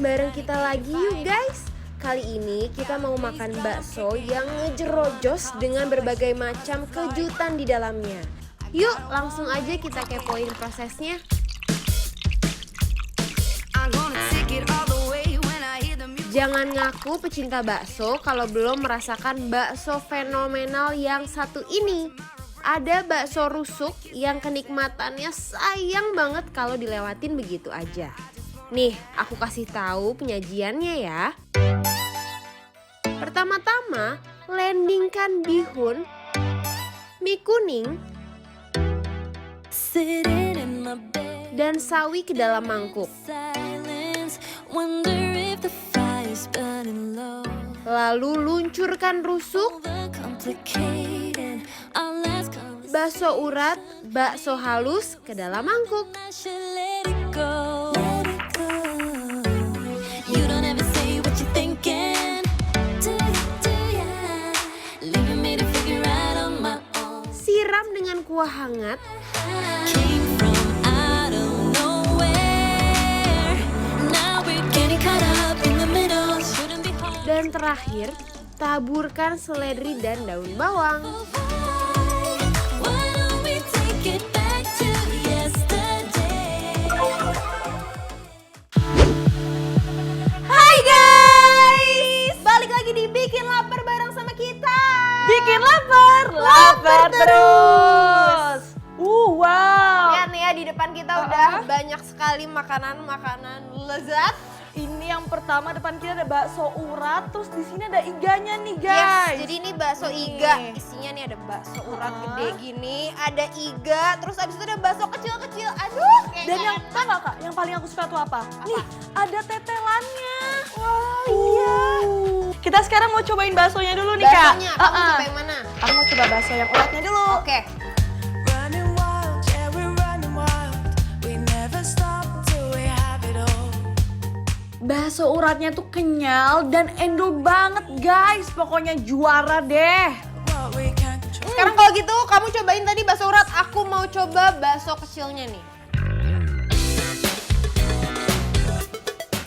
bareng kita lagi yuk guys. Kali ini kita mau makan bakso yang ngejerojos dengan berbagai macam kejutan di dalamnya. Yuk langsung aja kita kepoin prosesnya. Jangan ngaku pecinta bakso kalau belum merasakan bakso fenomenal yang satu ini. Ada bakso rusuk yang kenikmatannya sayang banget kalau dilewatin begitu aja. Nih, aku kasih tahu penyajiannya ya. Pertama-tama, landingkan bihun, mie kuning, dan sawi ke dalam mangkuk. Lalu luncurkan rusuk, bakso urat, bakso halus ke dalam mangkuk. Siram dengan kuah hangat. Dan terakhir, taburkan seledri dan daun bawang. Hai guys, balik lagi di Bikin Lapar bareng sama kita. Bikin lapar, lapar terus. Wow. Lihat nih ya, di depan kita udah banyak sekali makanan-makanan lezat. Ini yang pertama, depan kita ada bakso urat, terus di sini ada iganya nih guys. Yes, jadi ini bakso iga. Isinya nih ada bakso urat gede gini, ada iga, terus abis itu ada bakso kecil-kecil. Aduh, Dan yang tau gak kak, yang paling aku suka tuh apa? Nih, ada tetelannya. Wah, iya. Kita sekarang mau cobain baksonya dulu nih kak. Baksonya, kamu coba yang mana? Aku mau coba bakso yang uratnya dulu. Oke. Bakso uratnya tuh kenyal dan endul banget guys. Pokoknya juara deh. Sekarang kalau gitu kamu cobain tadi bakso urat, aku mau coba bakso kecilnya nih.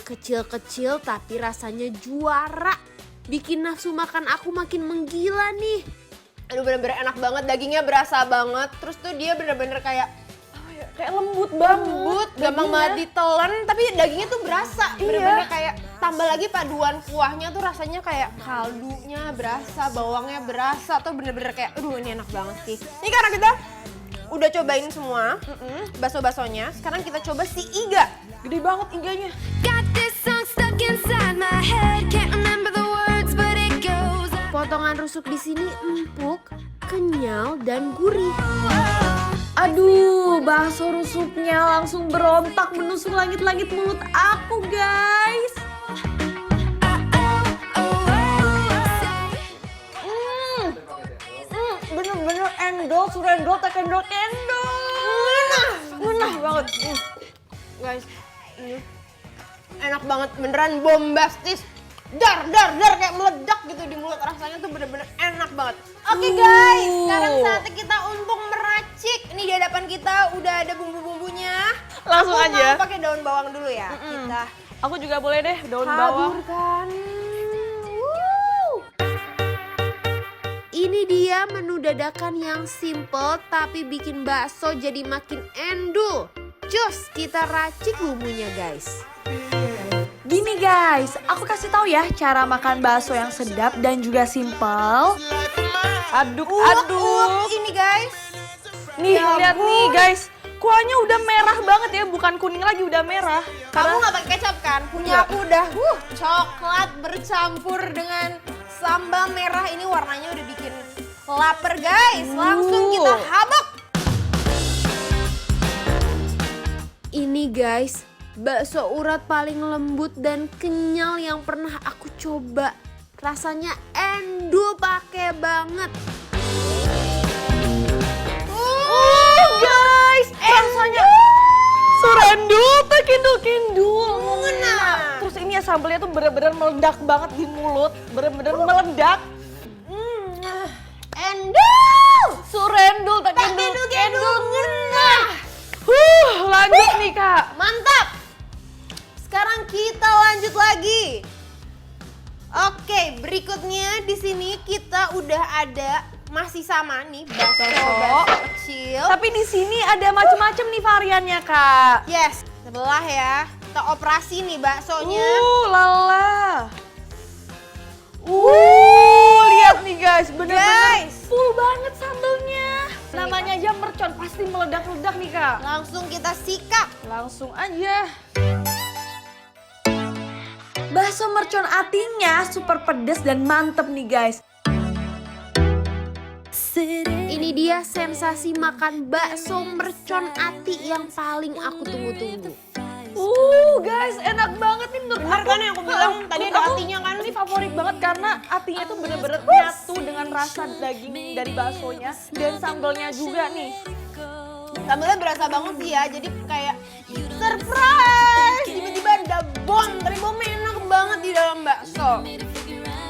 Kecil-kecil tapi rasanya juara. Bikin nafsu makan aku makin menggila nih. Aduh, bener-bener enak banget, dagingnya berasa banget. Terus tuh dia bener-bener kayak Lembut banget. gampang banget ditelan, tapi dagingnya tuh berasa. Bener-bener kayak tambah lagi paduan kuahnya tuh rasanya kayak kaldunya berasa, bawangnya berasa, tuh bener-bener kayak aduh ini enak banget sih. Ini karena kita udah cobain semua bakso-baksonya, sekarang kita coba si iga. Gede banget iganya. Potongan rusuk di sini empuk, kenyal dan gurih. Aduh, bakso rusuknya langsung berontak menusuk langit-langit mulut aku guys. Bener-bener endol, surendol, tekendol, Menah banget. Guys, ini enak banget, beneran bombastis. Dar kayak meledak gitu di mulut, rasanya tuh bener-bener enak banget. Oke guys, sekarang saatnya kita untuk meracik. Ini di hadapan kita udah ada bumbu-bumbunya. Langsung Aku aja. mau pakai daun bawang dulu ya. Kita Aku juga boleh deh daun bawang. taburkan. Ini dia menu dadakan yang simple tapi bikin bakso jadi makin endul. Cus, kita racik bumbunya guys. Gini guys, aku kasih tahu ya cara makan bakso yang sedap dan juga simpel. Aduk. Ini guys. Nih, Ya lihat ampun. nih guys. Kuahnya udah merah banget ya, bukan kuning lagi, udah merah. Kamu nggak pakai kecap kan? Punya aku udah coklat bercampur dengan sambal merah. Ini warnanya udah bikin lapar guys. Langsung kita habak. Ini guys, bakso urat paling lembut dan kenyal yang pernah aku coba. Rasanya endul pakai banget. Guys, rasanya surendul, kendul. Terus ini ya sambalnya tuh bener-bener meledak banget di mulut, bener-bener meledak. Endul! Surendul, kendul, Lanjut nih kak. Mantap! Sekarang kita lanjut Berikutnya di sini kita udah ada masih sama nih bakso kecil. Tapi di sini ada macam-macam nih variannya, Kak. Yes, sebelah ya. Kita operasi nih baksonya. Lala. Lihat nih guys, bener-bener full banget sambelnya. Namanya aja mercon, pasti meledak-ledak nih, Kak. Langsung kita sikat. Langsung aja. Bakso mercon atinya super pedas dan mantep nih guys. Ini dia sensasi makan bakso mercon ati yang paling aku tunggu-tunggu. Guys, enak banget nih menurut Bener aku. kan yang aku bilang tadi ada Aku atinya kan? Ini favorit banget karena atinya tuh bener-bener nyatu dengan rasa daging dari baksonya dan sambelnya juga nih. Sambelnya berasa banget sih ya, jadi kayak surprise. Tiba-tiba ada bom, tapi bomnya enak banget di dalam bakso.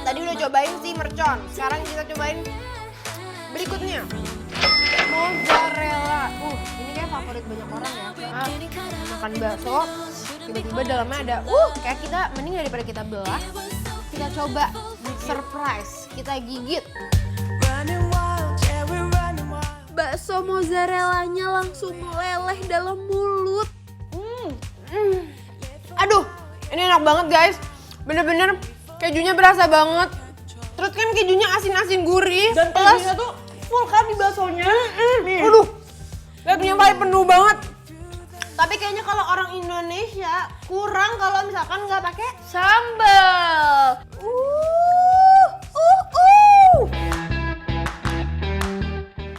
Tadi udah cobain sih mercon, sekarang kita cobain berikutnya. Mozzarella. Ini kayak favorit banyak orang ya. Makan bakso, tiba-tiba dalamnya ada, kayak kita, mending daripada kita belah, kita coba surprise, kita gigit. Bakso mozzarellanya langsung meleleh dalam mulut. Aduh, ini enak banget guys. Bener-bener kejunya berasa banget. Terus kan kejunya asin-asin gurih. Dan kejunya tuh full kan di baksonya. Aduh, kejunya paling penuh banget. Tapi kayaknya kalau orang Indonesia kurang kalau misalkan nggak pakai sambal.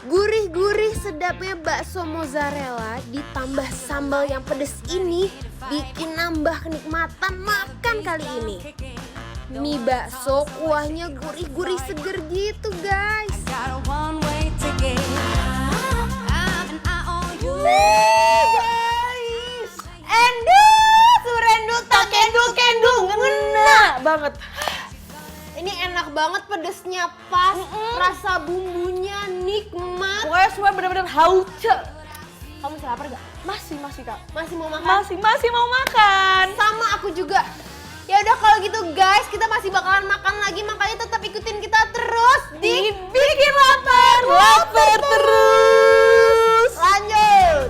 Gurih-gurih sedapnya bakso mozzarella ditambah sambal yang pedes ini bikin nambah kenikmatan makan kali ini. Mie bakso kuahnya gurih-gurih seger gitu guys. Ngena banget. Ini enak banget, pedesnya pas, rasa bumbunya nikmat. Pokoknya semua bener-bener hauce. Kamu masih lapar gak? Masih Kak. Masih mau makan? Masih mau makan. Sama aku juga. Ya udah kalau gitu guys, kita masih bakalan makan lagi, makanya tetap ikutin kita terus di Bikin Lapar. Lapar terus. Lanjut.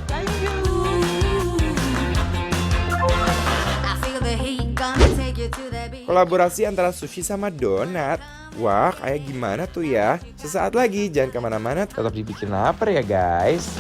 Kolaborasi antara sushi sama donat. Wah, kayak gimana tuh ya? Sesaat lagi, jangan kemana-mana, tetap dibikin lapar ya guys.